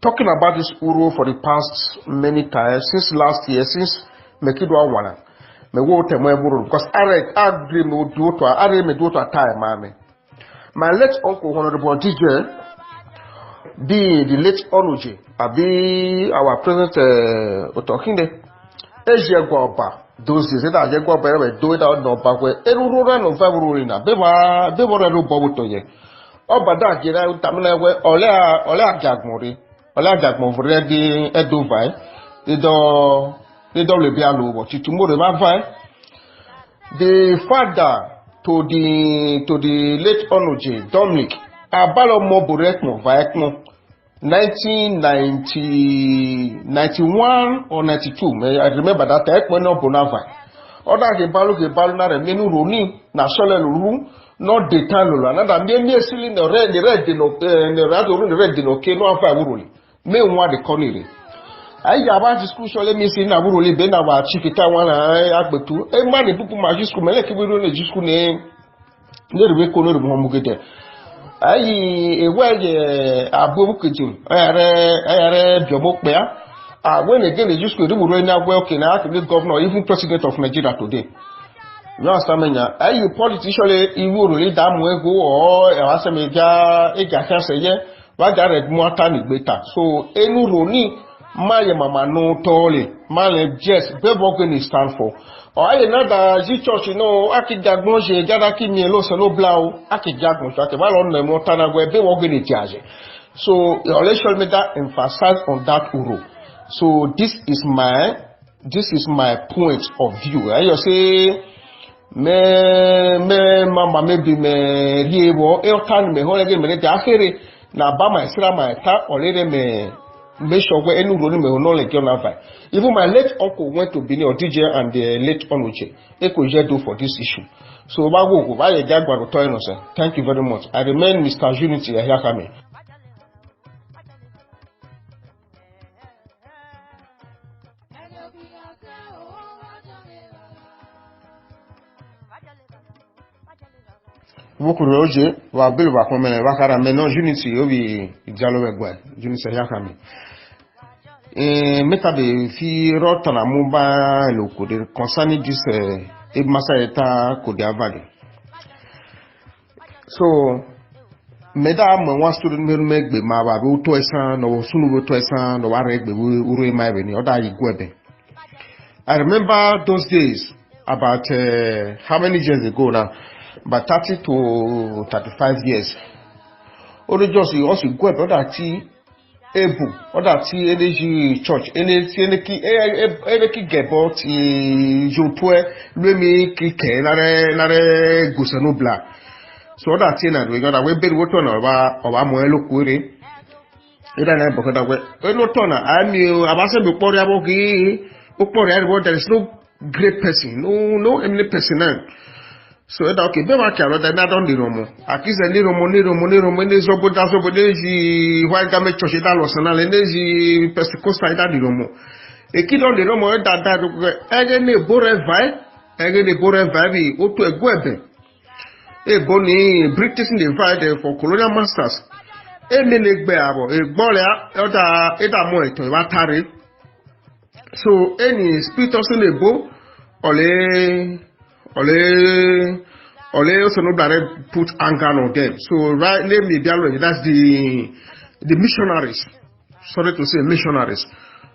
talking about this Uro for the past many times, since last year, since Mekidwa Wana. Because I agree with time. My late uncle, Honorable DJ, the late Onuji, our present Otokinde, Asia Guapa, those days that I go up do it out no back where Erurana no Favorina, Beva no Bobotoye. Oh, but that get out Tamina where Ola Jagmori, Ola Jagmori, Eduvai, they don't be alone, what you tomorrow, the father to the late Onuji, Dominic, Abalo Moburetno, Vaekno. 1991 or 92, I remember that time when no Bonava. Other Gebalu na remenu roni na sole lulu, not the tanula. Another mere ceiling the red no okay no afa uruli. Me one the connery. I about the school shall let me see na uruli bena wa chikita wana agbetu. E man the people majusku meleki we don't just name. Never we kono mugete. Ayi ewe abubukijim ayare biomokpea when again they just could do na welcome na the governor, even president of Nigeria today. You understand me? Ayi politician iwu really damn ego or asemeja eja seye wa gare mo ata ni gbeta. So enu roni my mama no tole, my just Bebogan is stand for. Or I another church, you know, Aki Jagmoje, Jadaki Mielo, Solo Blau, Aki Jagmos, on the Montana where Bebogan is jazzy. So, your election meter emphasize on that uru. So, this is my point of view. You say, me mama maybe me riebo elkan me holege me te akere na ba my sira my ta olere me make sure where any role me no like on that. Even my late uncle went to Benin or DJ and the late Onuche. They could do for this issue. So thank you very much. I remain Mr. Unity Ayakame. Wokuru oje wa bill wa komene wakara me no unity obi dialogue egwa unity yakami meta be fi rota na muba lokode concerning this masa eta Kodiavale. So meda mo wan student me gbe ma ba be to esan no sunu be to esan no wa re gbe uru mai be ni oda igwebe. I remember those days about how many years ago now, about 30 to 35 years. Only just you also go about that able or that energy church any ki gebot you put me ki nare gusanobla. So that thing that we got away bed water or moelo query. Ida na boka that way. No tona I mean abase be pori aboki there is no great person, no any person. So that okay, be ma karo that na don di romo. Akize ni romo ni zobo da zobo ji white garment church da lo sana le ji Pentecostal da di romo. E ki don di romo da ege ne bore vai bi o to egwebe. E boni British divide for colonial masters. E me le gbe abo e gbon le oda eda mo eto wa tare. So any spirit also nebo ole also no that put anger on them. So right name me that's the missionaries. Sorry to say missionaries.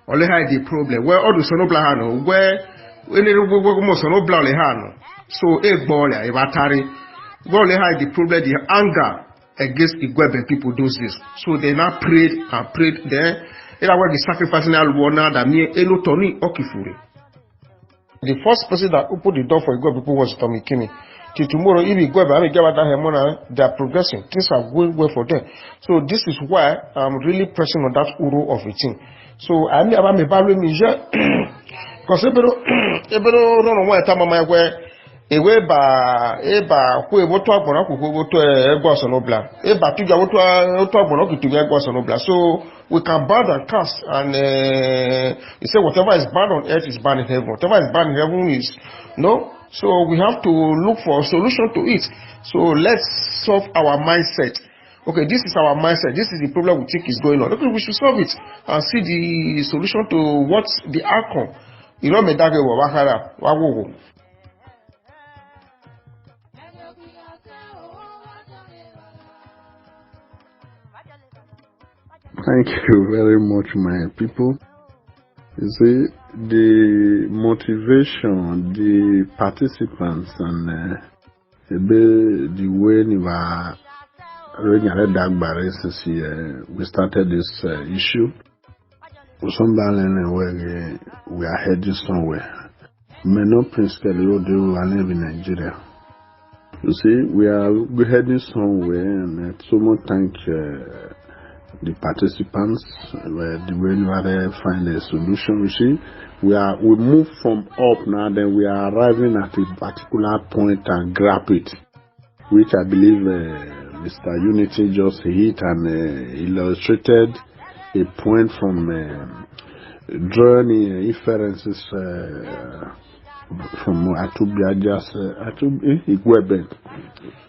Ole had the problem. Where all the sonobla hano, where any sonobla le hano. So a ball a battery. Where had the problem, the anger against the Igwebe people those days. So they now prayed there. It was the sacrificing alwana that me elo Tony Okifuri. The first person that opened the door for Igwebe people was Tommy Kinney. Till tomorrow, if Igwebe and they are progressing, things are going well for them. So this is why I'm really pressing on that uro of a thing. So I mean about me value me because ebero no one time my where ewe ba ku eboto agbona ku eboto egbo sonobla eba tuja oto agbona ku tuja egbo sonobla. So we can burn and cast and you say whatever is burned on earth is burned in heaven. Whatever is burned in heaven is no. So we have to look for a solution to it. So let's solve our mindset. Okay, this is our mindset. This is the problem we think is going on. Okay, we should solve it and see the solution to what's the outcome. You know, Thank you very much, my people. You see, the motivation, the participants, and the way we started this issue. We are heading somewhere. May not principally live in Nigeria. You see, we're heading somewhere, and so much thank the participants, the way we find a solution. You see, we move from up now, then we are arriving at a particular point and grab it, which I believe Mr. Unity just hit and illustrated a point from drawing inferences from Atubiajas Igwebe,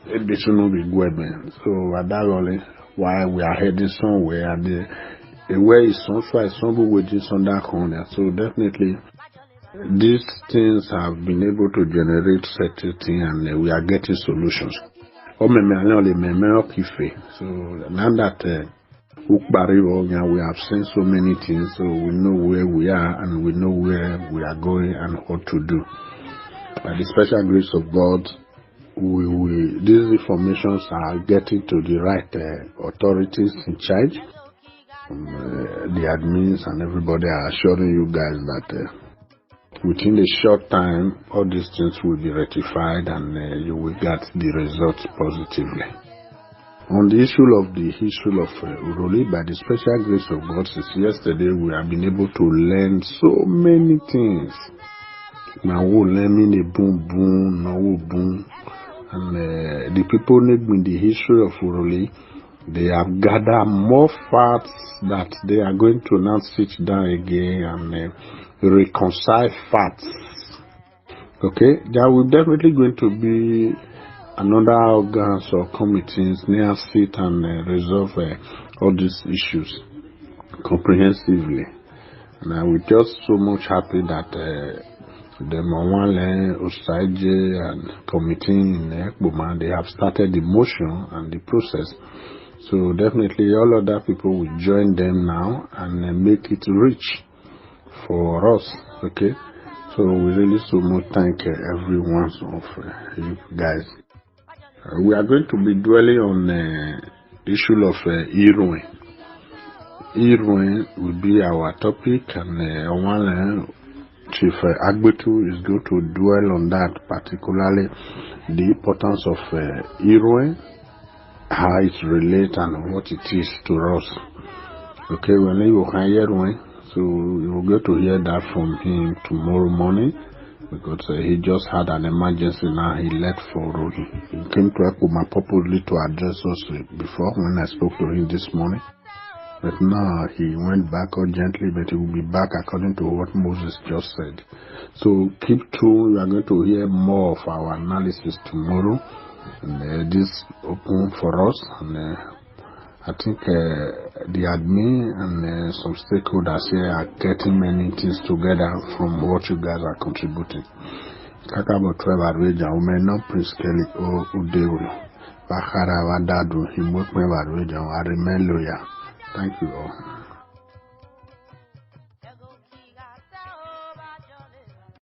Igwebe. So that why we are heading somewhere, and the way is some waiting on that corner. So definitely these things have been able to generate certain things, and we are getting solutions. So now that Ukbari, we have seen so many things, so we know where we are and we know where we are going and what to do. By the special grace of God, these informations are getting to the right authorities in charge. The admins and everybody are assuring you guys that within a short time, all these things will be rectified and you will get the results positively. On the issue of Uroli, by the special grace of God, since yesterday we have been able to learn so many things. Now we're learning a boom, now we boom. And the people in the history of Uroli, they have gathered more facts that they are going to now sit down again and reconcile facts. Okay, there will definitely going to be another organs or committees near sit and resolve all these issues comprehensively. And I was just so much happy that the Mawale, Osaije and committee in Ekboma, they have started the motion and the process. So definitely all other people will join them now and make it rich for us. Okay, so we really so much thank every one of you guys. We are going to be dwelling on the issue of Irwe. Irwe will be our topic, and Chief Agbetu is going to dwell on that, particularly the importance of Irwe, how it relates and what it is to us. Okay, when you can hear one, so you'll get to hear that from him tomorrow morning, because he just had an emergency now. He left for Rohi. He came to Ekboma purposely to address us before when I spoke to him this morning. But now he went back urgently, but he will be back according to what Moses just said. So keep tuned. We are going to hear more of our analysis tomorrow. And this open for us. And I think the admin and some stakeholders here are getting many things together from what you guys are contributing. Kakabo Trevor Reja, Umeno Prince Kelly O Udeulu, Bakara Wadadu, Himukme Reja, I remain loyal. Thank you all.